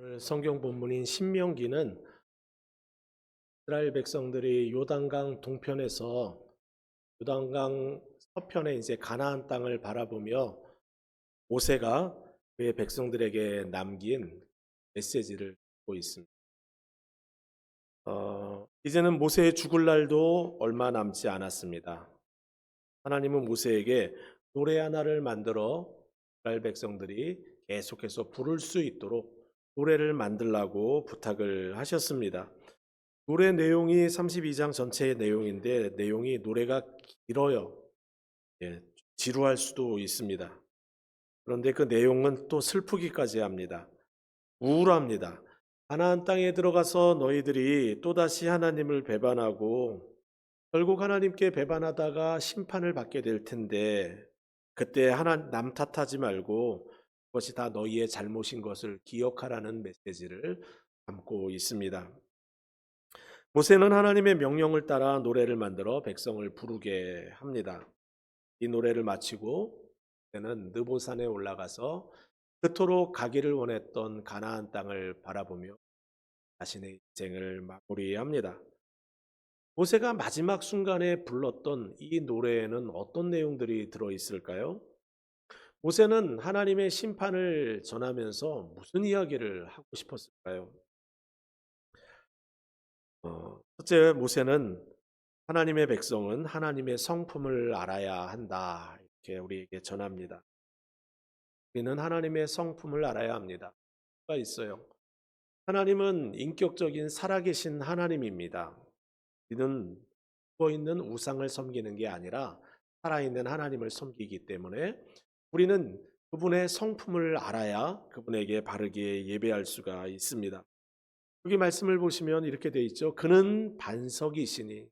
오늘 성경 본문인 신명기는 이스라엘 백성들이 요단강 동편에서 요단강 서편에 이제 가나안 땅을 바라보며 모세가 그의 백성들에게 남긴 메시지를 듣고 있습니다. 이제는 모세의 죽을 날도 얼마 남지 않았습니다. 하나님은 모세에게 노래 하나를 만들어 이스라엘 백성들이 계속해서 부를 수 있도록 노래를 만들라고 부탁을 하셨습니다. 노래 내용이 32장 전체의 내용인데 내용이 노래가 길어요. 예, 지루할 수도 있습니다. 그런데 그 내용은 또 슬프기까지 합니다. 우울합니다. 가나안 땅에 들어가서 너희들이 또다시 하나님을 배반하고 결국 하나님께 배반하다가 심판을 받게 될 텐데 그때 남 탓하지 말고 그것이 다 너희의 잘못인 것을 기억하라는 메시지를 담고 있습니다. 모세는 하나님의 명령을 따라 노래를 만들어 백성을 부르게 합니다. 이 노래를 마치고 그는 느보산에 올라가서 그토록 가기를 원했던 가나안 땅을 바라보며 자신의 인생을 마무리합니다. 모세가 마지막 순간에 불렀던 이 노래에는 어떤 내용들이 들어있을까요? 모세는 하나님의 심판을 전하면서 무슨 이야기를 하고 싶었을까요? 첫째, 모세는 하나님의 백성은 하나님의 성품을 알아야 한다. 이렇게 우리에게 전합니다. 우리는 하나님의 성품을 알아야 합니다. 가 있어요. 하나님은 인격적인 살아계신 하나님입니다. 우리는 죽어 있는 우상을 섬기는 게 아니라 살아있는 하나님을 섬기기 때문에 우리는 그분의 성품을 알아야 그분에게 바르게 예배할 수가 있습니다. 여기 말씀을 보시면 이렇게 돼 있죠. 그는 반석이시니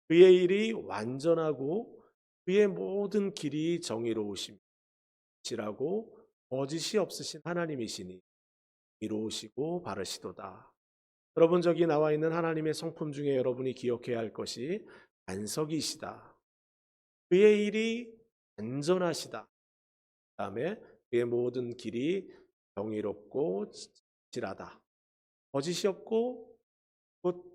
그의 일이 완전하고 그의 모든 길이 정의로우심이라고 거짓이 없으신 하나님이시니 이로우시고 바르시도다. 여러분 저기 나와 있는 하나님의 성품 중에 여러분이 기억해야 할 것이 반석이시다. 그의 일이 완전하시다. 그다음에 그의 모든 길이 정의롭고 진실하다. 거짓이 없고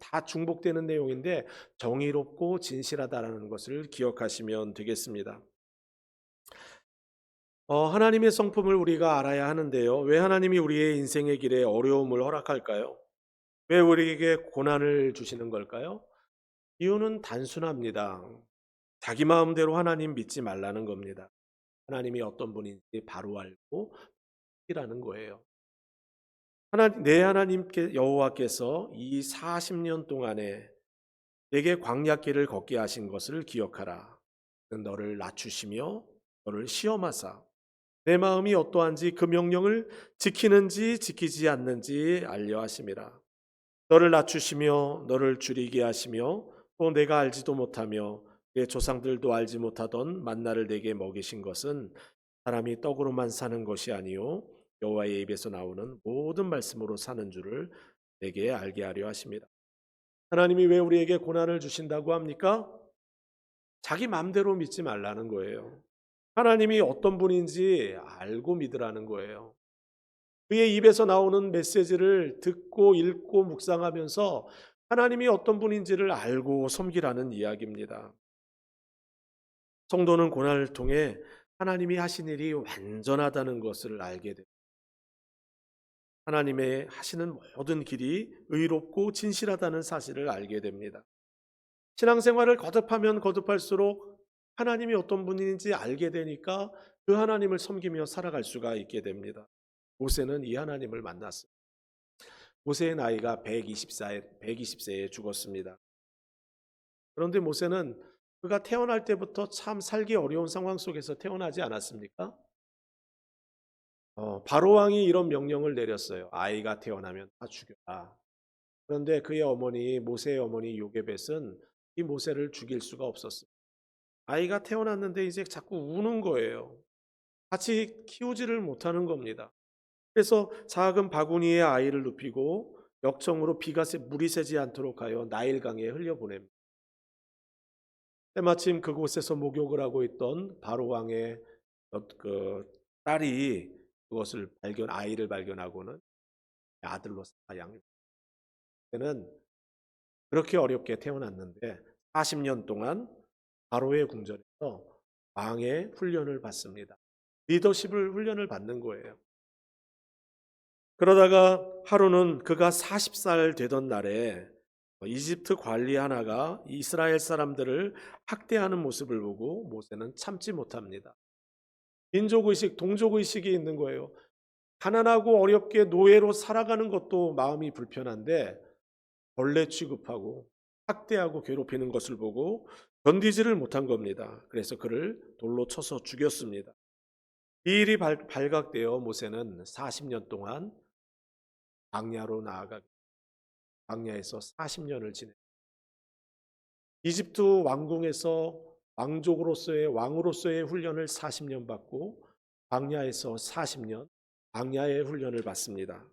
다 중복되는 내용인데 정의롭고 진실하다라는 것을 기억하시면 되겠습니다. 하나님의 성품을 우리가 알아야 하는데요. 왜 하나님이 우리의 인생의 길에 어려움을 허락할까요? 왜 우리에게 고난을 주시는 걸까요? 이유는 단순합니다. 자기 마음대로 하나님 믿지 말라는 겁니다. 하나님이 어떤 분인지 바로 알고 이라는 거예요. 내 하나님께 여호와께서 이 40년 동안에 내게 광야길을 걷게 하신 것을 기억하라. 너를 낮추시며 너를 시험하사 내 마음이 어떠한지 그 명령을 지키는지 지키지 않는지 알려 하심이라. 너를 낮추시며 너를 줄이게 하시며 또 내가 알지도 못하며 내 조상들도 알지 못하던 만나를 내게 먹이신 것은 사람이 떡으로만 사는 것이 아니요 여호와의 입에서 나오는 모든 말씀으로 사는 줄을 내게 알게 하려 하십니다. 하나님이 왜 우리에게 고난을 주신다고 합니까? 자기 마음대로 믿지 말라는 거예요. 하나님이 어떤 분인지 알고 믿으라는 거예요. 그의 입에서 나오는 메시지를 듣고 읽고 묵상하면서 하나님이 어떤 분인지를 알고 섬기라는 이야기입니다. 성도는 고난을 통해 하나님이 하신 일이 완전하다는 것을 알게 됩니다. 하나님의 하시는 모든 길이 의롭고 진실하다는 사실을 알게 됩니다. 신앙생활을 거듭하면 거듭할수록 하나님이 어떤 분인지 알게 되니까 그 하나님을 섬기며 살아갈 수가 있게 됩니다. 모세는 이 하나님을 만났습니다. 모세의 나이가 120세에 죽었습니다. 그런데 모세는 그가 태어날 때부터 참 살기 어려운 상황 속에서 태어나지 않았습니까? 바로 왕이 이런 명령을 내렸어요. 아이가 태어나면 다 죽여라. 그런데 그의 어머니 모세의 어머니 요게벳은 이 모세를 죽일 수가 없었습니다. 아이가 태어났는데 이제 자꾸 우는 거예요. 같이 키우지를 못하는 겁니다. 그래서 작은 바구니에 아이를 눕히고 역청으로 물이 새지 않도록 하여 나일강에 흘려보냅니다. 때마침 그곳에서 목욕을 하고 있던 바로 왕의 그 딸이 그것을 아이를 발견하고는 아들로 양육. 그는 그렇게 어렵게 태어났는데 40년 동안 바로의 궁전에서 왕의 훈련을 받습니다. 리더십을 훈련을 받는 거예요. 그러다가 하루는 그가 40살 되던 날에 이집트 관리 하나가 이스라엘 사람들을 학대하는 모습을 보고 모세는 참지 못합니다. 민족의식, 동족의식이 있는 거예요. 가난하고 어렵게 노예로 살아가는 것도 마음이 불편한데 벌레 취급하고 학대하고 괴롭히는 것을 보고 견디지를 못한 겁니다. 그래서 그를 돌로 쳐서 죽였습니다. 이 일이 발각되어 모세는 40년 동안 광야로 나아가 광야에서 40년을 지내 이집트 왕궁에서 왕으로서의 훈련을 40년 받고 광야에서 40년 광야의 훈련을 받습니다.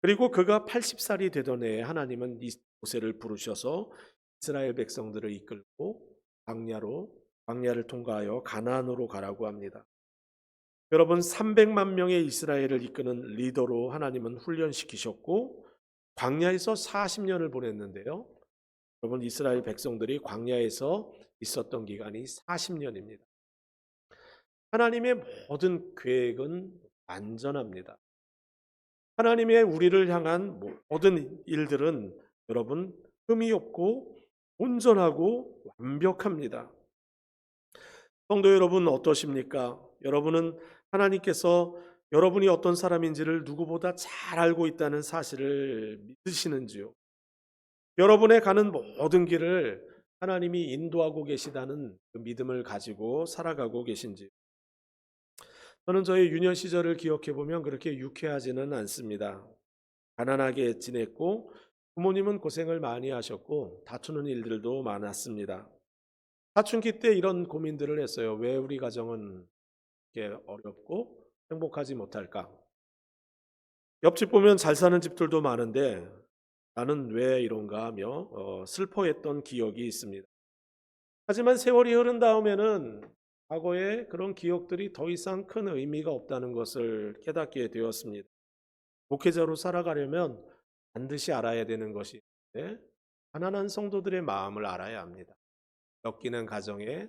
그리고 그가 80살이 되던 해에 하나님은 모세를 부르셔서 이스라엘 백성들을 이끌고 광야를 통과하여 가나안으로 가라고 합니다. 여러분 300만 명의 이스라엘을 이끄는 리더로 하나님은 훈련시키셨고 광야에서 40년을 보냈는데요. 여러분 이스라엘 백성들이 광야에서 있었던 기간이 40년입니다. 하나님의 모든 계획은 완전합니다. 하나님의 우리를 향한 모든 일들은 여러분 흠이 없고 온전하고 완벽합니다. 성도 여러분 어떠십니까? 여러분은 하나님께서 여러분이 어떤 사람인지를 누구보다 잘 알고 있다는 사실을 믿으시는지요? 여러분의 가는 모든 길을 하나님이 인도하고 계시다는 그 믿음을 가지고 살아가고 계신지요? 저는 저의 유년 시절을 기억해 보면 그렇게 유쾌하지는 않습니다. 가난하게 지냈고 부모님은 고생을 많이 하셨고 다투는 일들도 많았습니다. 사춘기 때 이런 고민들을 했어요. 왜 우리 가정은 이렇게 어렵고 행복하지 못할까? 옆집 보면 잘 사는 집들도 많은데 나는 왜 이런가 하며 슬퍼했던 기억이 있습니다. 하지만 세월이 흐른 다음에는 과거의 그런 기억들이 더 이상 큰 의미가 없다는 것을 깨닫게 되었습니다. 목회자로 살아가려면 반드시 알아야 되는 것이 있는데 가난한 성도들의 마음을 알아야 합니다. 엮이는 가정의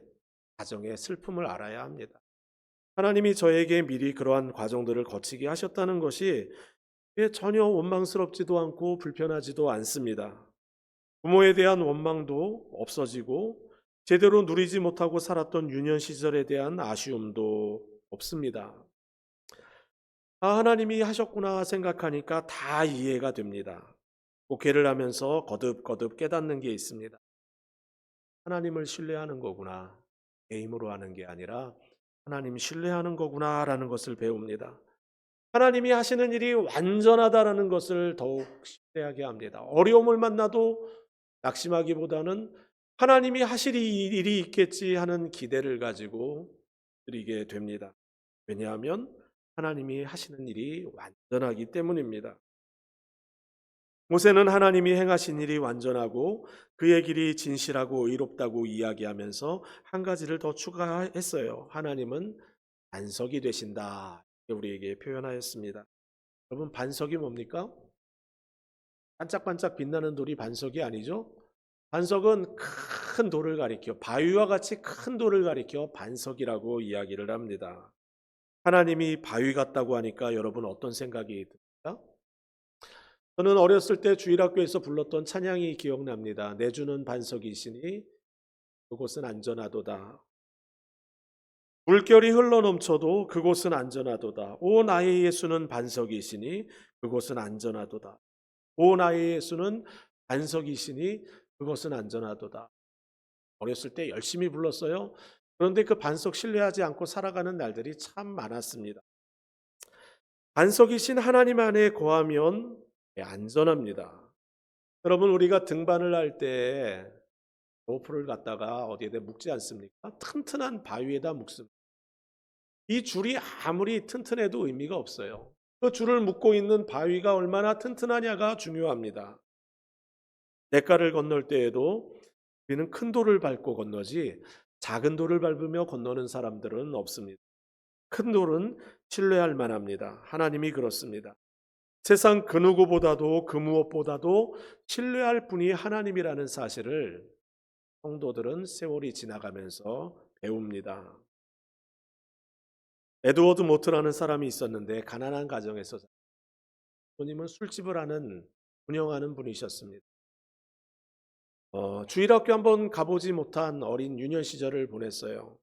슬픔을 알아야 합니다. 하나님이 저에게 미리 그러한 과정들을 거치게 하셨다는 것이 전혀 원망스럽지도 않고 불편하지도 않습니다. 부모에 대한 원망도 없어지고 제대로 누리지 못하고 살았던 유년 시절에 대한 아쉬움도 없습니다. 하나님이 하셨구나 생각하니까 다 이해가 됩니다. 목회를 하면서 거듭거듭 깨닫는 게 있습니다. 하나님을 신뢰하는 거구나. 내 힘으로 하는 게 아니라 하나님 신뢰하는 거구나라는 것을 배웁니다. 하나님이 하시는 일이 완전하다라는 것을 더욱 신뢰하게 합니다. 어려움을 만나도 낙심하기보다는 하나님이 하실 일이 있겠지 하는 기대를 가지고 드리게 됩니다. 왜냐하면 하나님이 하시는 일이 완전하기 때문입니다. 모세는 하나님이 행하신 일이 완전하고 그의 길이 진실하고 의롭다고 이야기하면서 한 가지를 더 추가했어요. 하나님은 반석이 되신다. 우리에게 표현하였습니다. 여러분 반석이 뭡니까? 반짝반짝 빛나는 돌이 반석이 아니죠? 반석은 큰 돌을 가리켜 바위와 같이 큰 돌을 가리켜 반석이라고 이야기를 합니다. 하나님이 바위 같다고 하니까 여러분 어떤 생각이 듭니까? 저는 어렸을 때 주일학교에서 불렀던 찬양이 기억납니다. 내 주는 반석이시니 그곳은 안전하도다. 물결이 흘러넘쳐도 그곳은 안전하도다. 오 나의 예수는 반석이시니 그곳은 안전하도다. 오 나의 예수는 반석이시니 그것은 안전하도다. 어렸을 때 열심히 불렀어요. 그런데 그 반석 신뢰하지 않고 살아가는 날들이 참 많았습니다. 반석이신 하나님 안에 거하면 안전합니다. 여러분 우리가 등반을 할 때 로프를 갖다가 어디에다 묶지 않습니까? 튼튼한 바위에다 묶습니다. 이 줄이 아무리 튼튼해도 의미가 없어요. 그 줄을 묶고 있는 바위가 얼마나 튼튼하냐가 중요합니다. 냇가를 건널 때에도 우리는 큰 돌을 밟고 건너지 작은 돌을 밟으며 건너는 사람들은 없습니다. 큰 돌은 신뢰할 만합니다. 하나님이 그렇습니다. 세상 그 누구보다도 그 무엇보다도 신뢰할 분이 하나님이라는 사실을 성도들은 세월이 지나가면서 배웁니다. 에드워드 모트라는 사람이 있었는데 가난한 가정에서 부모님은 술집을 운영하는 분이셨습니다. 주일학교 한번 가보지 못한 어린 유년 시절을 보냈어요.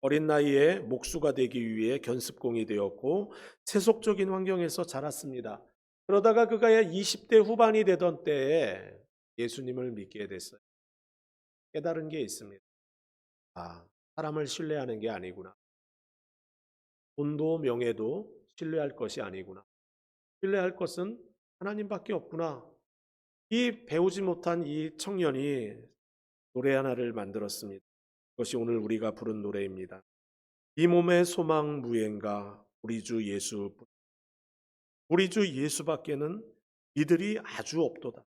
어린 나이에 목수가 되기 위해 견습공이 되었고 세속적인 환경에서 자랐습니다. 그러다가 그가 20대 후반이 되던 때에 예수님을 믿게 됐어요. 깨달은 게 있습니다. 아, 사람을 신뢰하는 게 아니구나. 돈도 명예도 신뢰할 것이 아니구나. 신뢰할 것은 하나님밖에 없구나. 이 배우지 못한 이 청년이 노래 하나를 만들었습니다. 그것이 오늘 우리가 부른 노래입니다. 이 몸의 소망 무엔가 우리 주 예수, 우리 주 예수밖에는 이들이 아주 없도다.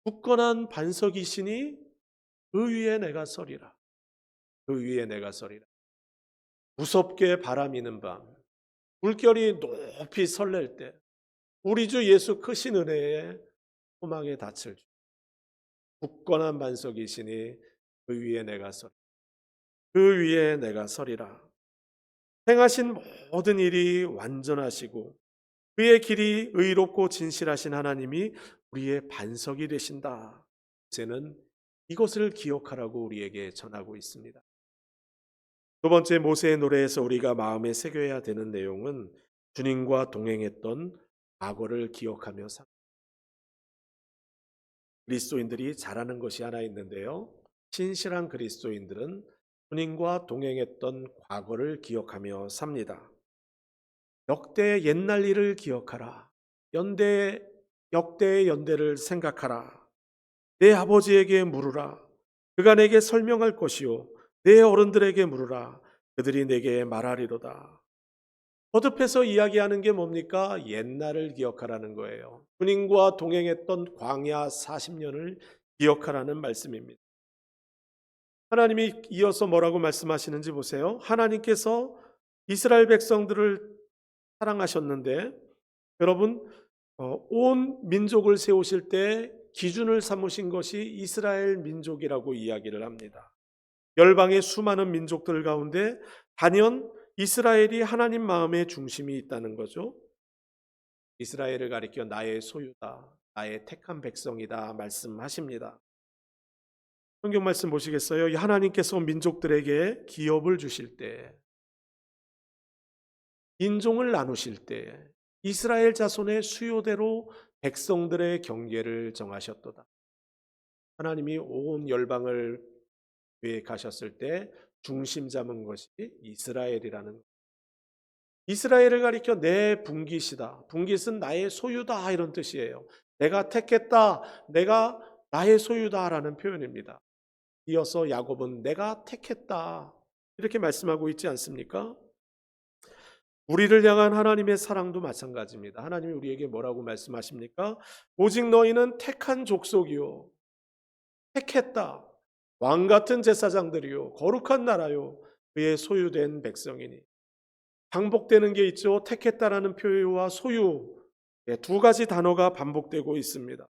굳건한 반석이시니 그 위에 내가 서리라. 그 위에 내가 서리라. 무섭게 바람이는 밤, 물결이 높이 설렐 때 우리 주 예수 크신 은혜에 소망의 닻을 주. 굳건한 반석이시니 그 위에 내가 서리라. 그 위에 내가 서리라. 행하신 모든 일이 완전하시고 그의 길이 의롭고 진실하신 하나님이 우리의 반석이 되신다. 이제는 이것을 기억하라고 우리에게 전하고 있습니다. 두 번째 모세의 노래에서 우리가 마음에 새겨야 되는 내용은 주님과 동행했던 과거를 기억하며 삽니다. 그리스도인들이 잘하는 것이 하나 있는데요. 신실한 그리스도인들은 주님과 동행했던 과거를 기억하며 삽니다. 역대의 옛날 일을 기억하라. 역대의 연대를 생각하라. 내 아버지에게 물으라. 그가 내게 설명할 것이요. 내 어른들에게 물으라. 그들이 내게 말하리로다. 거듭해서 이야기하는 게 뭡니까? 옛날을 기억하라는 거예요. 주님과 동행했던 광야 40년을 기억하라는 말씀입니다. 하나님이 이어서 뭐라고 말씀하시는지 보세요. 하나님께서 이스라엘 백성들을 사랑하셨는데 여러분 온 민족을 세우실 때 기준을 삼으신 것이 이스라엘 민족이라고 이야기를 합니다. 열방의 수많은 민족들 가운데 단연 이스라엘이 하나님 마음의 중심이 있다는 거죠. 이스라엘을 가리켜 나의 소유다, 나의 택한 백성이다 말씀하십니다. 성경 말씀 보시겠어요? 하나님께서 민족들에게 기업을 주실 때, 인종을 나누실 때 이스라엘 자손의 수요대로 백성들의 경계를 정하셨도다. 하나님이 온 열방을 계획하셨을 때 중심 잡은 것이 이스라엘이라는 것. 이스라엘을 가리켜 내 분깃이다. 분깃은 나의 소유다 이런 뜻이에요. 내가 택했다. 내가 나의 소유다라는 표현입니다. 이어서 야곱은 내가 택했다. 이렇게 말씀하고 있지 않습니까? 우리를 향한 하나님의 사랑도 마찬가지입니다. 하나님이 우리에게 뭐라고 말씀하십니까? 오직 너희는 택한 족속이요. 택했다. 왕 같은 제사장들이요. 거룩한 나라요. 그의 소유된 백성이니. 반복되는 게 있죠. 택했다라는 표현과 소유. 두 가지 단어가 반복되고 있습니다.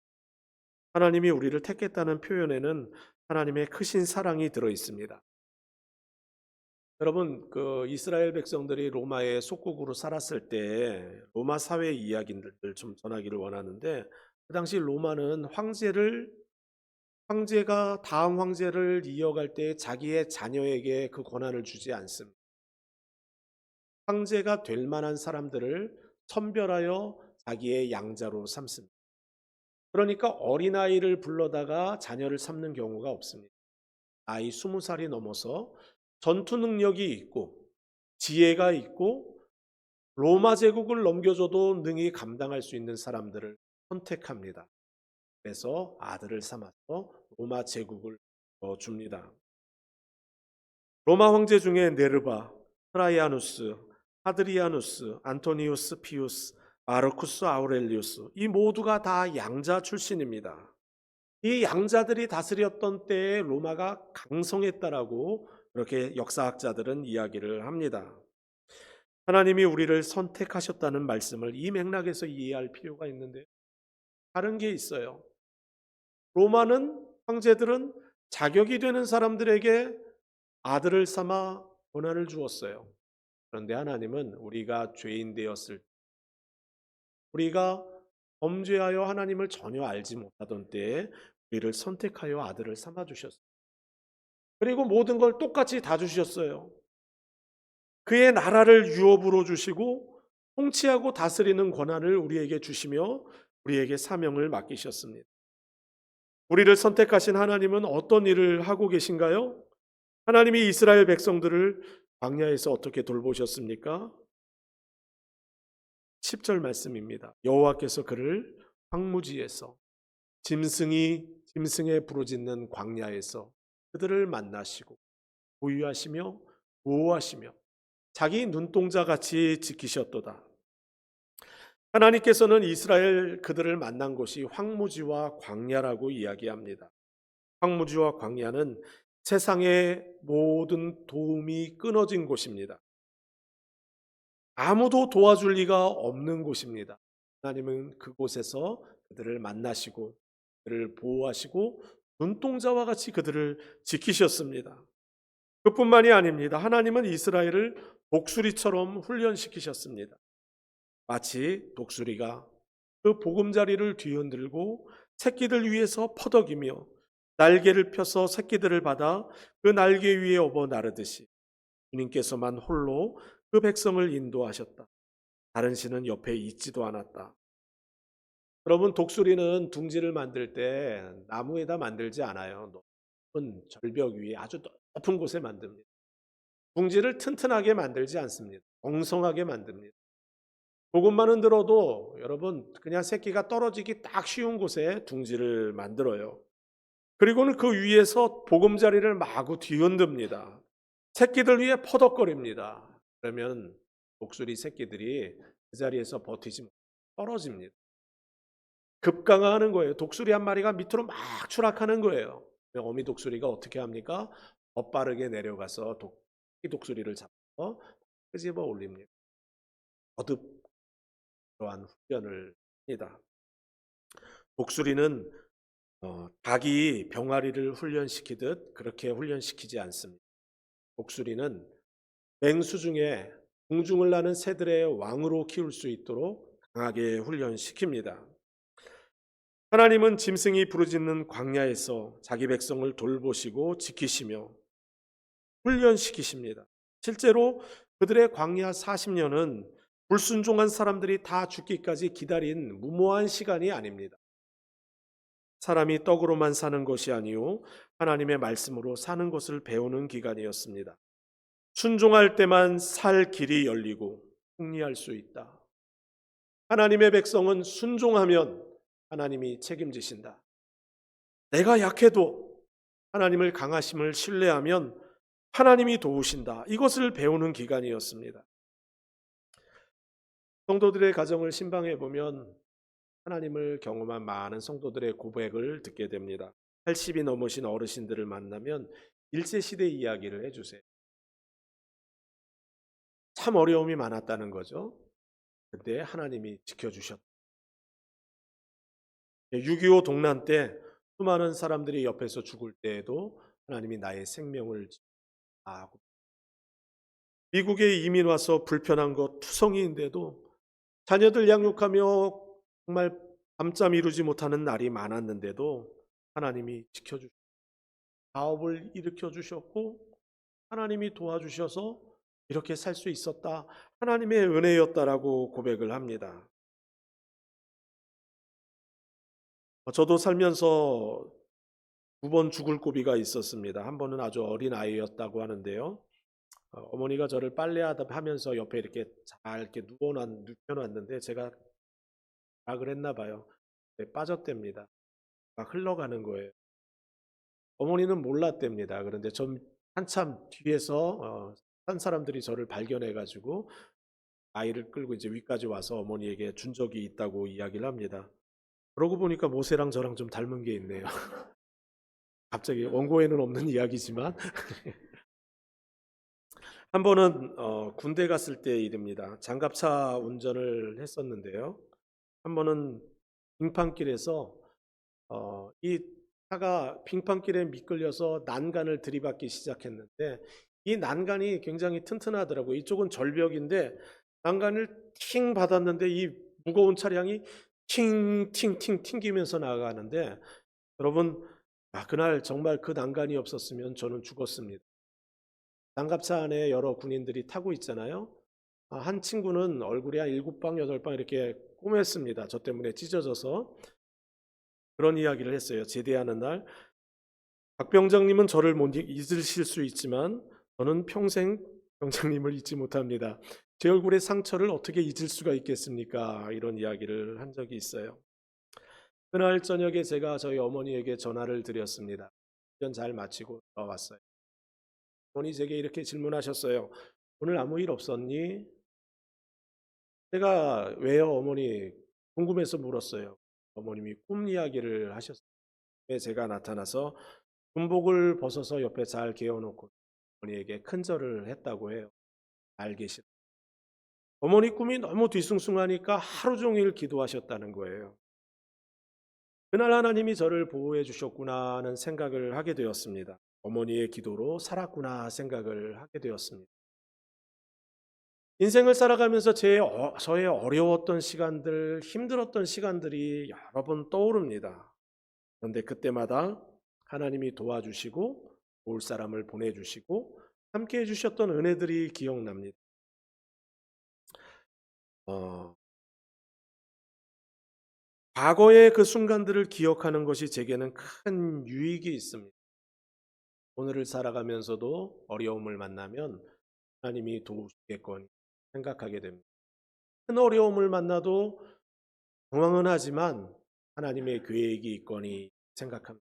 하나님이 우리를 택했다는 표현에는 하나님의 크신 사랑이 들어 있습니다. 여러분, 이스라엘 백성들이 로마의 속국으로 살았을 때 로마 사회 이야기를 좀 전하기를 원하는데 그 당시 로마는 황제가 다음 황제를 이어갈 때 자기의 자녀에게 그 권한을 주지 않습니다. 황제가 될 만한 사람들을 선별하여 자기의 양자로 삼습니다. 그러니까 어린아이를 불러다가 자녀를 삼는 경우가 없습니다. 나이 20살이 넘어서 전투 능력이 있고 지혜가 있고 로마 제국을 넘겨줘도 능히 감당할 수 있는 사람들을 선택합니다. 그래서 아들을 삼아서 로마 제국을 줍니다. 로마 황제 중에 네르바, 트라이아누스, 하드리아누스, 안토니우스 피우스, 마르쿠스 아우렐리우스 이 모두가 다 양자 출신입니다. 이 양자들이 다스렸던 때에 로마가 강성했다라고 그렇게 역사학자들은 이야기를 합니다. 하나님이 우리를 선택하셨다는 말씀을 이 맥락에서 이해할 필요가 있는데 다른 게 있어요. 로마는 황제들은 자격이 되는 사람들에게 아들을 삼아 권한을 주었어요. 그런데 하나님은 우리가 죄인 되었을 때, 우리가 범죄하여 하나님을 전혀 알지 못하던 때에 우리를 선택하여 아들을 삼아 주셨어요. 그리고 모든 걸 똑같이 다 주셨어요. 그의 나라를 유업으로 주시고 통치하고 다스리는 권한을 우리에게 주시며 우리에게 사명을 맡기셨습니다. 우리를 선택하신 하나님은 어떤 일을 하고 계신가요? 하나님이 이스라엘 백성들을 광야에서 어떻게 돌보셨습니까? 10절 말씀입니다. 여호와께서 그를 황무지에서 짐승에 부르짖는 광야에서 그들을 만나시고 보유하시며 보호하시며 자기 눈동자 같이 지키셨도다. 하나님께서는 이스라엘 그들을 만난 곳이 황무지와 광야라고 이야기합니다. 황무지와 광야는 세상의 모든 도움이 끊어진 곳입니다. 아무도 도와줄 리가 없는 곳입니다. 하나님은 그곳에서 그들을 만나시고 그들을 보호하시고 눈동자와 같이 그들을 지키셨습니다. 그뿐만이 아닙니다. 하나님은 이스라엘을 독수리처럼 훈련시키셨습니다. 마치 독수리가 그 보금자리를 뒤흔들고 새끼들 위에서 퍼덕이며 날개를 펴서 새끼들을 받아 그 날개 위에 업어 나르듯이 주님께서만 홀로 그 백성을 인도하셨다. 다른 신은 옆에 있지도 않았다. 여러분, 독수리는 둥지를 만들 때 나무에다 만들지 않아요. 높은 절벽 위에 아주 높은 곳에 만듭니다. 둥지를 튼튼하게 만들지 않습니다. 엉성하게 만듭니다. 조금만은 들어도 여러분 그냥 새끼가 떨어지기 딱 쉬운 곳에 둥지를 만들어요. 그리고는 그 위에서 보금자리를 마구 뒤흔듭니다. 새끼들 위에 퍼덕거립니다. 그러면 독수리 새끼들이 그 자리에서 버티지 못하고 떨어집니다. 급강하는 거예요. 독수리 한 마리가 밑으로 막 추락하는 거예요. 어미 독수리가 어떻게 합니까? 더 빠르게 내려가서 독수리를 잡아서 끄집어 올립니다. 거듭 그러한 훈련을 합니다. 독수리는 닭이 병아리를 훈련시키듯 그렇게 훈련시키지 않습니다. 독수리는 맹수 중에 공중을 나는 새들의 왕으로 키울 수 있도록 강하게 훈련시킵니다. 하나님은 짐승이 부르짖는 광야에서 자기 백성을 돌보시고 지키시며 훈련시키십니다. 실제로 그들의 광야 40년은 불순종한 사람들이 다 죽기까지 기다린 무모한 시간이 아닙니다. 사람이 떡으로만 사는 것이 아니요 하나님의 말씀으로 사는 것을 배우는 기간이었습니다. 순종할 때만 살 길이 열리고 승리할 수 있다. 하나님의 백성은 순종하면 하나님이 책임지신다. 내가 약해도 하나님을 강하심을 신뢰하면 하나님이 도우신다. 이것을 배우는 기간이었습니다. 성도들의 가정을 신방해 보면 하나님을 경험한 많은 성도들의 고백을 듣게 됩니다. 80이 넘으신 어르신들을 만나면 일제시대 이야기를 해주세요. 참 어려움이 많았다는 거죠. 그때 하나님이 지켜주셨다. 6.25 동란 때 수많은 사람들이 옆에서 죽을 때에도 하나님이 나의 생명을 지키고, 미국에 이민 와서 불편한 것 투성이인데도 자녀들 양육하며 정말 밤잠 이루지 못하는 날이 많았는데도 하나님이 지켜주셨고 사업을 일으켜 주셨고 하나님이 도와주셔서 이렇게 살 수 있었다. 하나님의 은혜였다라고 고백을 합니다. 저도 살면서 2번 죽을 고비가 있었습니다. 한 번은 아주 어린 아이였다고 하는데요. 어머니가 저를 빨래하다 하면서 옆에 이렇게 잘 이렇게 눕혀놨는데 제가 그랬나 봐요. 빠졌답니다. 막 흘러가는 거예요. 어머니는 몰랐답니다. 그런데 전 한참 뒤에서 한 사람들이 저를 발견해가지고 아이를 끌고 이제 위까지 와서 어머니에게 준 적이 있다고 이야기를 합니다. 그러고 보니까 모세랑 저랑 좀 닮은 게 있네요. 갑자기 원고에는 없는 이야기지만 한 번은 군대 갔을 때 일입니다. 장갑차 운전을 했었는데요. 한 번은 빙판길에서 이 차가 빙판길에 미끌려서 난간을 들이받기 시작했는데 이 난간이 굉장히 튼튼하더라고요. 이쪽은 절벽인데 난간을 팅 받았는데 이 무거운 차량이 팅팅팅 튕기면서 나가는데 여러분, 그날 정말 그 난간이 없었으면 저는 죽었습니다. 장갑차 안에 여러 군인들이 타고 있잖아요. 한 친구는 얼굴이 한 7방, 8방 이렇게 꼬맸습니다. 저 때문에 찢어져서. 그런 이야기를 했어요. 제대하는 날. 박병장님은 저를 못 잊으실 수 있지만 저는 평생 병장님을 잊지 못합니다. 제 얼굴의 상처를 어떻게 잊을 수가 있겠습니까? 이런 이야기를 한 적이 있어요. 그날 저녁에 제가 저희 어머니에게 전화를 드렸습니다. 훈련 잘 마치고 돌아왔어요. 어머니 제게 이렇게 질문하셨어요. 오늘 아무 일 없었니? 제가 왜요, 어머니? 궁금해서 물었어요. 어머님이 꿈 이야기를 하셨어요. 제가 나타나서 군복을 벗어서 옆에 잘 개어놓고 어머니에게 큰절을 했다고 해요. 알 계시. 어머니 꿈이 너무 뒤숭숭하니까 하루 종일 기도하셨다는 거예요. 그날 하나님이 저를 보호해 주셨구나 하는 생각을 하게 되었습니다. 어머니의 기도로 살았구나 생각을 하게 되었습니다. 인생을 살아가면서 저의 어려웠던 시간들, 힘들었던 시간들이 여러 번 떠오릅니다. 그런데 그때마다 하나님이 도와주시고 도울 사람을 보내주시고 함께 해주셨던 은혜들이 기억납니다. 어, 과거의 그 순간들을 기억하는 것이 제게는 큰 유익이 있습니다. 오늘을 살아가면서도 어려움을 만나면 하나님이 도우시겠거니 생각하게 됩니다. 큰 어려움을 만나도 당황은 하지만 하나님의 계획이 있거니 생각합니다.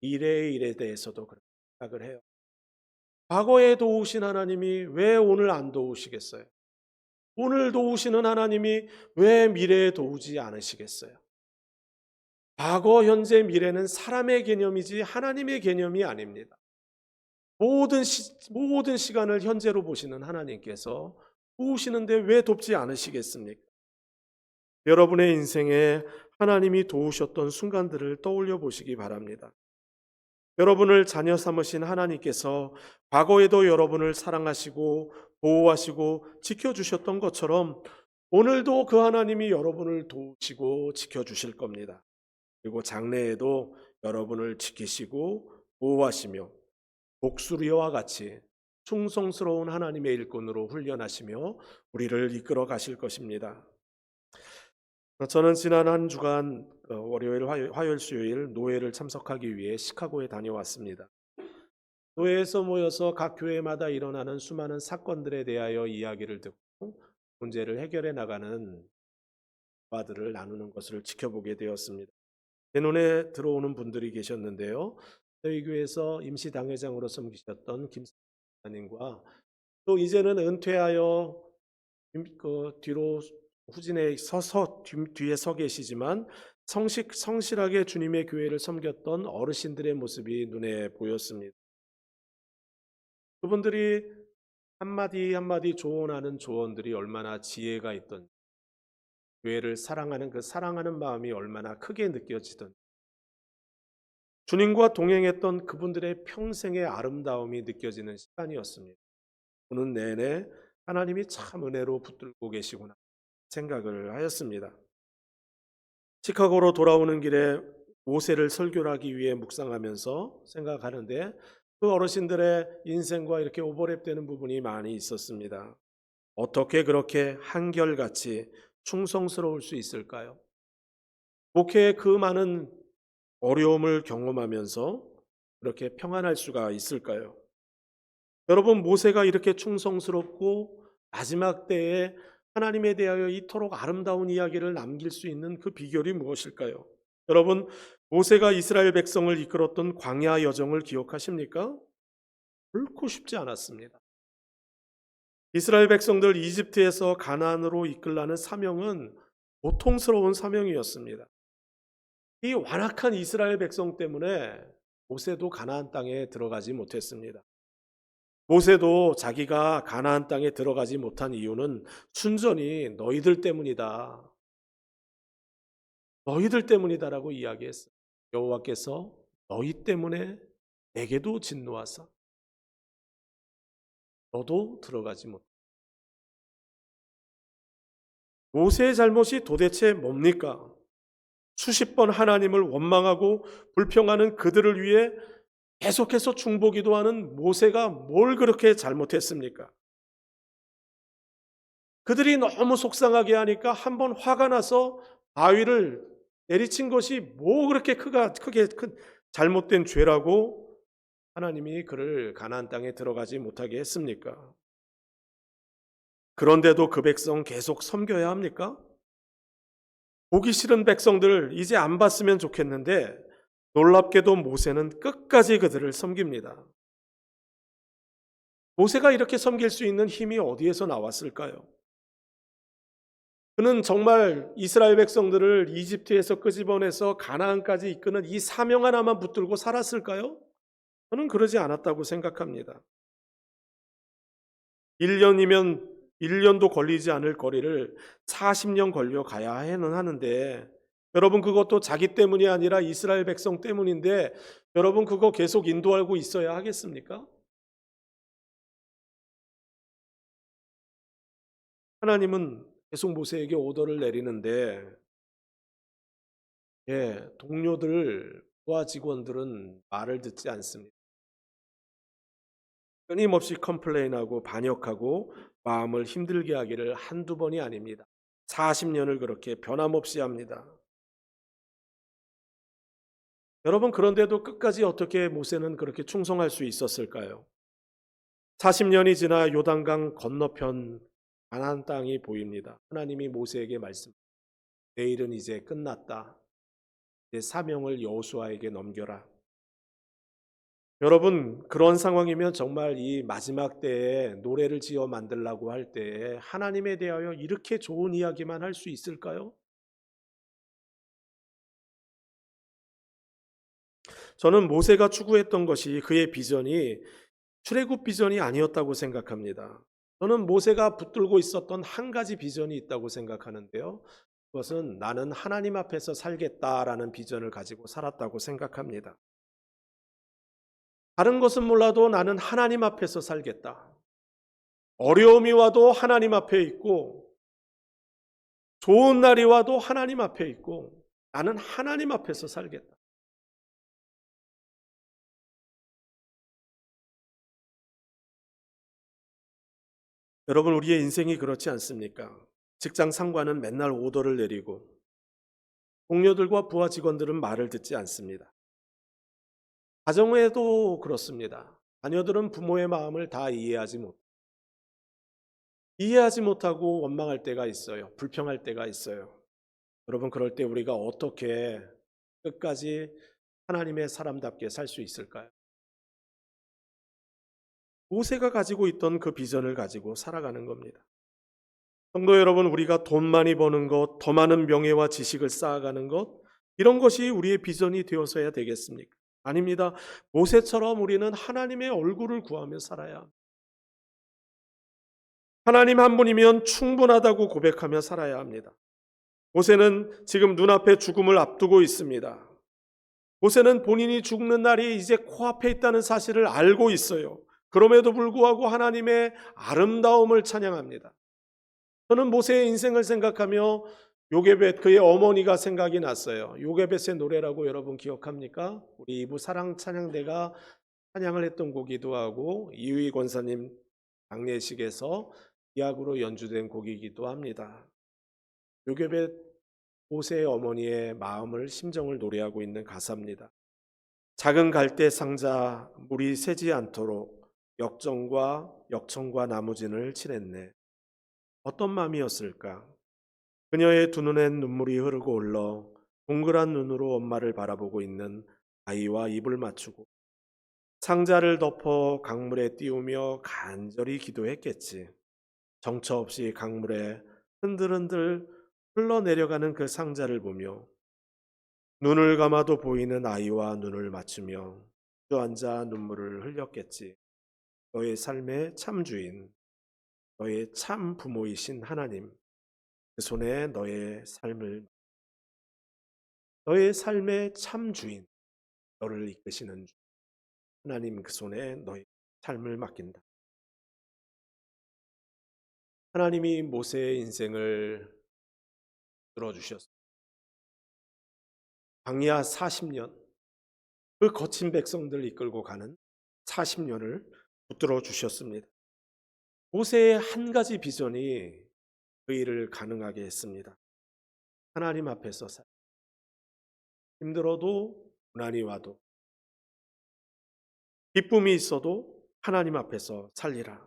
일에 대해서도 그렇게 생각을 해요. 과거에 도우신 하나님이 왜 오늘 안 도우시겠어요? 오늘 도우시는 하나님이 왜 미래에 도우지 않으시겠어요? 과거, 현재, 미래는 사람의 개념이지 하나님의 개념이 아닙니다. 모든 시간을 현재로 보시는 하나님께서 도우시는데 왜 돕지 않으시겠습니까? 여러분의 인생에 하나님이 도우셨던 순간들을 떠올려 보시기 바랍니다. 여러분을 자녀 삼으신 하나님께서 과거에도 여러분을 사랑하시고 보호하시고 지켜주셨던 것처럼 오늘도 그 하나님이 여러분을 도우시고 지켜주실 겁니다. 그리고 장래에도 여러분을 지키시고 보호하시며 목수리와 같이 충성스러운 하나님의 일꾼으로 훈련하시며 우리를 이끌어 가실 것입니다. 저는 지난 한 주간 월요일, 화요일, 수요일 노예를 참석하기 위해 시카고에 다녀왔습니다. 노예에서 모여서 각 교회마다 일어나는 수많은 사건들에 대하여 이야기를 듣고 문제를 해결해 나가는 바들을 나누는 것을 지켜보게 되었습니다. 제 눈에 들어오는 분들이 계셨는데요. 저희 교회에서 임시 당회장으로 섬기셨던 김사님과 또 이제는 은퇴하여 뒤로 후진에 서서 뒤에 서 계시지만 성실하게 주님의 교회를 섬겼던 어르신들의 모습이 눈에 보였습니다. 그분들이 한마디 한마디 조언하는 조언들이 얼마나 지혜가 있던, 교회를 사랑하는 그 사랑하는 마음이 얼마나 크게 느껴지던, 주님과 동행했던 그분들의 평생의 아름다움이 느껴지는 시간이었습니다. 보는 내내 하나님이 참 은혜로 붙들고 계시구나 생각을 하였습니다. 시카고로 돌아오는 길에 모세를 설교를 하기 위해 묵상하면서 생각하는데 그 어르신들의 인생과 이렇게 오버랩되는 부분이 많이 있었습니다. 어떻게 그렇게 한결같이 충성스러울 수 있을까요? 목회의 그 많은 어려움을 경험하면서 그렇게 평안할 수가 있을까요? 여러분, 모세가 이렇게 충성스럽고 마지막 때에 하나님에 대하여 이토록 아름다운 이야기를 남길 수 있는 그 비결이 무엇일까요? 여러분, 모세가 이스라엘 백성을 이끌었던 광야 여정을 기억하십니까? 결코 쉽지 않았습니다. 이스라엘 백성들 이집트에서 가나안으로 이끌라는 사명은 고통스러운 사명이었습니다. 이 완악한 이스라엘 백성 때문에 모세도 가나안 땅에 들어가지 못했습니다. 모세도 자기가 가나안 땅에 들어가지 못한 이유는 순전히 너희들 때문이다. 너희들 때문이다라고 이야기했어요. 여호와께서 너희 때문에 내게도 진노하사 너도 들어가지 못. 모세의 잘못이 도대체 뭡니까? 수십 번 하나님을 원망하고 불평하는 그들을 위해 계속해서 중보기도하는 모세가 뭘 그렇게 잘못했습니까? 그들이 너무 속상하게 하니까 한번 화가 나서 바위를 내리친 것이 뭐 그렇게 크게 큰 잘못된 죄라고 하나님이 그를 가나안 땅에 들어가지 못하게 했습니까? 그런데도 그 백성 계속 섬겨야 합니까? 보기 싫은 백성들 이제 안 봤으면 좋겠는데 놀랍게도 모세는 끝까지 그들을 섬깁니다. 모세가 이렇게 섬길 수 있는 힘이 어디에서 나왔을까요? 그는 정말 이스라엘 백성들을 이집트에서 끄집어내서 가나안까지 이끄는 이 사명 하나만 붙들고 살았을까요? 저는 그러지 않았다고 생각합니다. 1년이면 1년도 걸리지 않을 거리를 40년 걸려 가야 하는데 여러분 그것도 자기 때문이 아니라 이스라엘 백성 때문인데 여러분 그거 계속 인도하고 있어야 하겠습니까? 하나님은 계속 모세에게 오더를 내리는데 동료들, 부하 직원들은 말을 듣지 않습니다. 끊임없이 컴플레인하고 반역하고 마음을 힘들게 하기를 한두 번이 아닙니다. 40년을 그렇게 변함없이 합니다. 여러분 그런데도 끝까지 어떻게 모세는 그렇게 충성할 수 있었을까요? 40년이 지나 요단강 건너편 가나안 땅이 보입니다. 하나님이 모세에게 말씀. 내일은 이제 끝났다. 내 사명을 여호수아에게 넘겨라. 여러분 그런 상황이면 정말 이 마지막 때에 노래를 지어 만들라고 할 때에 하나님에 대하여 이렇게 좋은 이야기만 할 수 있을까요? 저는 모세가 추구했던 것이 그의 비전이 출애굽 비전이 아니었다고 생각합니다. 저는 모세가 붙들고 있었던 한 가지 비전이 있다고 생각하는데요. 그것은 나는 하나님 앞에서 살겠다라는 비전을 가지고 살았다고 생각합니다. 다른 것은 몰라도 나는 하나님 앞에서 살겠다. 어려움이 와도 하나님 앞에 있고 좋은 날이 와도 하나님 앞에 있고 나는 하나님 앞에서 살겠다. 여러분 우리의 인생이 그렇지 않습니까? 직장 상관은 맨날 오더를 내리고 동료들과 부하 직원들은 말을 듣지 않습니다. 가정에도 그렇습니다. 자녀들은 부모의 마음을 다 이해하지 못하고 원망할 때가 있어요. 불평할 때가 있어요. 여러분 그럴 때 우리가 어떻게 끝까지 하나님의 사람답게 살 수 있을까요? 모세가 가지고 있던 그 비전을 가지고 살아가는 겁니다. 성도 여러분, 우리가 돈 많이 버는 것, 더 많은 명예와 지식을 쌓아가는 것, 이런 것이 우리의 비전이 되어서야 되겠습니까? 아닙니다. 모세처럼 우리는 하나님의 얼굴을 구하며 살아야 합니다. 하나님 한 분이면 충분하다고 고백하며 살아야 합니다. 모세는 지금 눈앞에 죽음을 앞두고 있습니다. 모세는 본인이 죽는 날이 이제 코앞에 있다는 사실을 알고 있어요. 그럼에도 불구하고 하나님의 아름다움을 찬양합니다. 저는 모세의 인생을 생각하며 요게벳 그의 어머니가 생각이 났어요. 요게벳의 노래라고 여러분 기억합니까? 우리 이부 사랑 찬양대가 찬양을 했던 곡이기도 하고 이휘 권사님 장례식에서 기악으로 연주된 곡이기도 합니다. 요게벳 모세의 어머니의 마음을 심정을 노래하고 있는 가사입니다. 작은 갈대 상자 물이 새지 않도록 역청과 나무진을 칠했네. 어떤 마음이었을까? 그녀의 두 눈엔 눈물이 흐르고 흘러 동그란 눈으로 엄마를 바라보고 있는 아이와 입을 맞추고 상자를 덮어 강물에 띄우며 간절히 기도했겠지. 정처 없이 강물에 흔들흔들 흘러내려가는 그 상자를 보며 눈을 감아도 보이는 아이와 눈을 맞추며 주저앉아 눈물을 흘렸겠지. 너의 삶의 참 주인, 너의 참 부모이신 하나님, 그 손에 너의 삶의 참 주인, 너를 이끄시는 주, 하나님 그 손에 너의 삶을 맡긴다. 하나님이 모세의 인생을 들어주셨습니다. 광야 40년, 그 거친 백성들을 이끌고 가는 40년을 붙들어 주셨습니다. 모세의 한 가지 비전이 그 일을 가능하게 했습니다. 하나님 앞에서 힘들어도 고난이 와도 기쁨이 있어도 하나님 앞에서 살리라.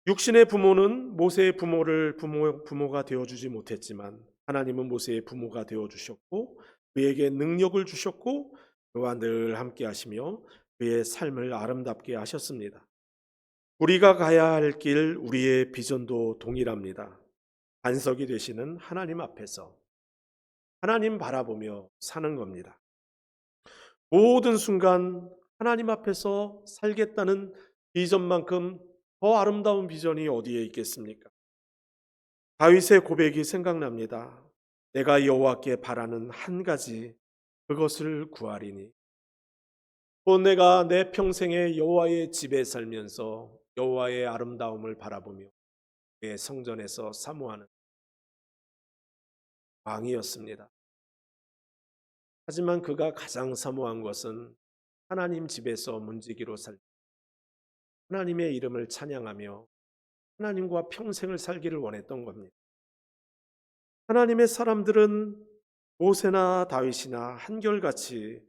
육신의 부모는 모세의 부모가 되어주지 못했지만 하나님은 모세의 부모가 되어주셨고 그에게 능력을 주셨고 그와 늘 함께 하시며 그의 삶을 아름답게 하셨습니다. 우리가 가야 할 길, 우리의 비전도 동일합니다. 반석이 되시는 하나님 앞에서 하나님 바라보며 사는 겁니다. 모든 순간 하나님 앞에서 살겠다는 비전만큼 더 아름다운 비전이 어디에 있겠습니까? 다윗의 고백이 생각납니다. 내가 여호와께 바라는 한 가지, 그것을 구하리니. 또 내가 내 평생에 여호와의 집에 살면서 여호와의 아름다움을 바라보며 그의 성전에서 사모하는 왕이었습니다. 하지만 그가 가장 사모한 것은 하나님 집에서 문지기로 살 하나님의 이름을 찬양하며 하나님과 평생을 살기를 원했던 겁니다. 하나님의 사람들은 모세나 다윗이나 한결같이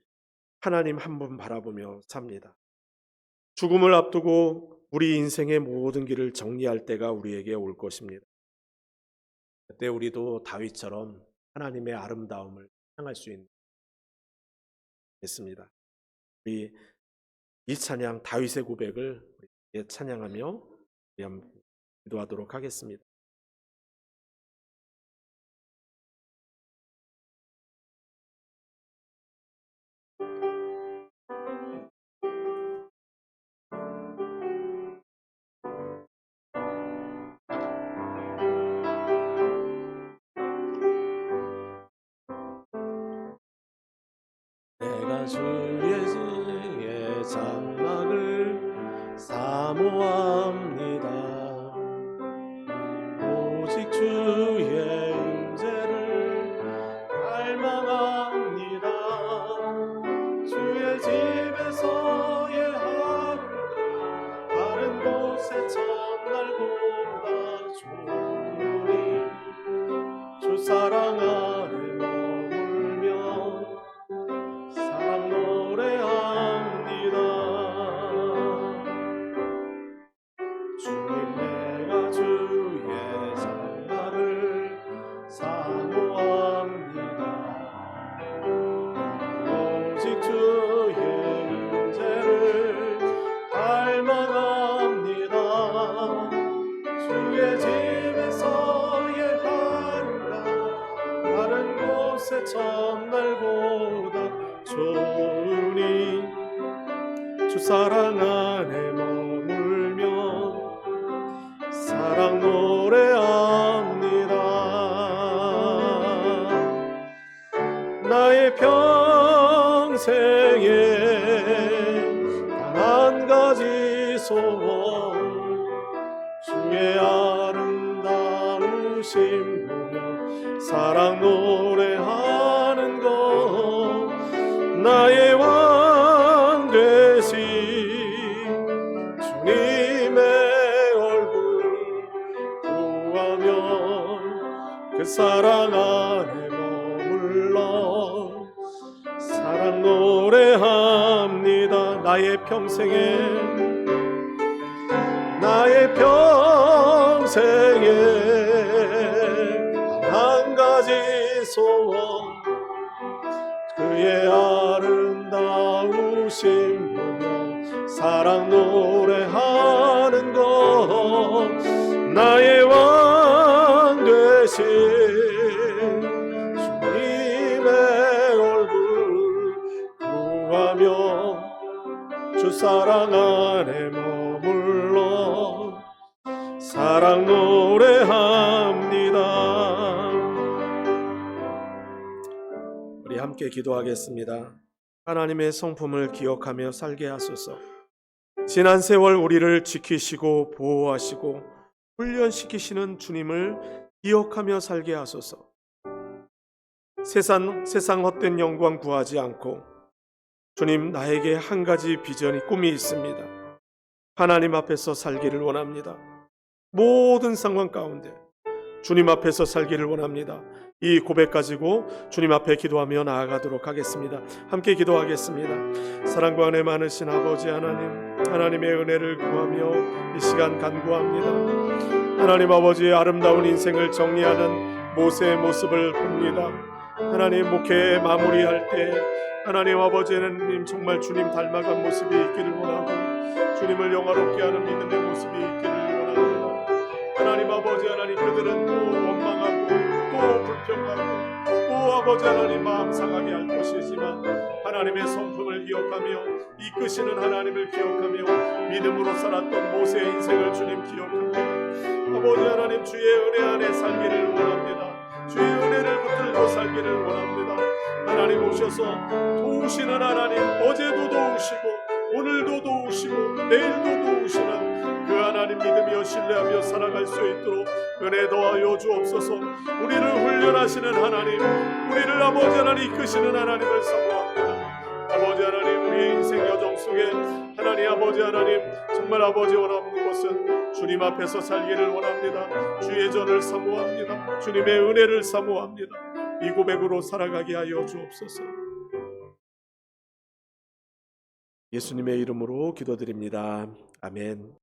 하나님 한 분 바라보며 삽니다. 죽음을 앞두고 우리 인생의 모든 길을 정리할 때가 우리에게 올 것입니다. 그때 우리도 다윗처럼 하나님의 아름다움을 향할 수 있습니다. 우리 이 찬양 다윗의 고백을 찬양하며 기도하도록 하겠습니다. 내가 주의 장막을 사모합니다. 오직 주의 임재를 갈망합니다. 주의 집에서의 하루가 다른 곳의 첫날보다 좋으니 주 사랑 안에 첫날보다 좋으니 주 사랑 안에 머물며 사랑 노래합니다. 나의 평생에 단 한 가지 소원 주의 아름다우심 보며 사랑 노래하는 것 나의 왕 되신 주님의 얼굴 구하며 그 사랑 안에 머물러 사랑 노래합니다. 나의 평생에 한 가지 소원 그의 아름다우심 보며 사랑 노래하는 것 나의 왕 되신 주님의 얼굴 구하며 주 사랑 안에 머물러 사랑 노래합니다. 우리 함께 기도하겠습니다. 하나님의 성품을 기억하며 살게 하소서. 지난 세월 우리를 지키시고 보호하시고 훈련시키시는 주님을 기억하며 살게 하소서. 세상 헛된 영광 구하지 않고 주님, 나에게 한 가지 비전이 꿈이 있습니다. 하나님 앞에서 살기를 원합니다. 모든 상황 가운데 주님 앞에서 살기를 원합니다. 이 고백 가지고 주님 앞에 기도하며 나아가도록 하겠습니다. 함께 기도하겠습니다. 사랑과 은혜 많으신 아버지 하나님, 하나님의 은혜를 구하며 이 시간 간구합니다. 하나님 아버지의 아름다운 인생을 정리하는 모세의 모습을 봅니다. 하나님, 목회 마무리할 때 하나님 아버지 하나님, 정말 주님 닮아간 모습이 있기를 원하고 주님을 영화롭게 하는 믿음의 모습이 있기를 원합니다. 하나님 아버지 하나님, 그들은 또 원망하고 또 불평하고 또 아버지 하나님 마음 상하게 할 것이지만 하나님의 성품을 기억하며 이끄시는 하나님을 기억하며 믿음으로 살았던 모세의 인생을 주님 기억합니다. 아버지 하나님, 주의 은혜 안에 살기를 원합니다. 주의 은혜를 붙들고 살기를 원합니다. 하나님 오셔서 도우시는 하나님, 어제도 도우시고 오늘도 도우시고 내일도 도우시는 그 하나님 믿으며 신뢰하며 살아갈 수 있도록 은혜 더하여 주옵소서. 우리를 훈련하시는 하나님, 우리를 아버지 하나님 이끄시는 하나님을 사모합니다. 아버지 하나님, 우리의 인생 여정 속에 하나님 아버지 하나님, 정말 아버지 원하는 것은 주님 앞에서 살기를 원합니다. 주의 전을 사모합니다. 주님의 은혜를 사모합니다. 이 고백으로 살아가게 하여 주옵소서. 예수님의 이름으로 기도드립니다. 아멘.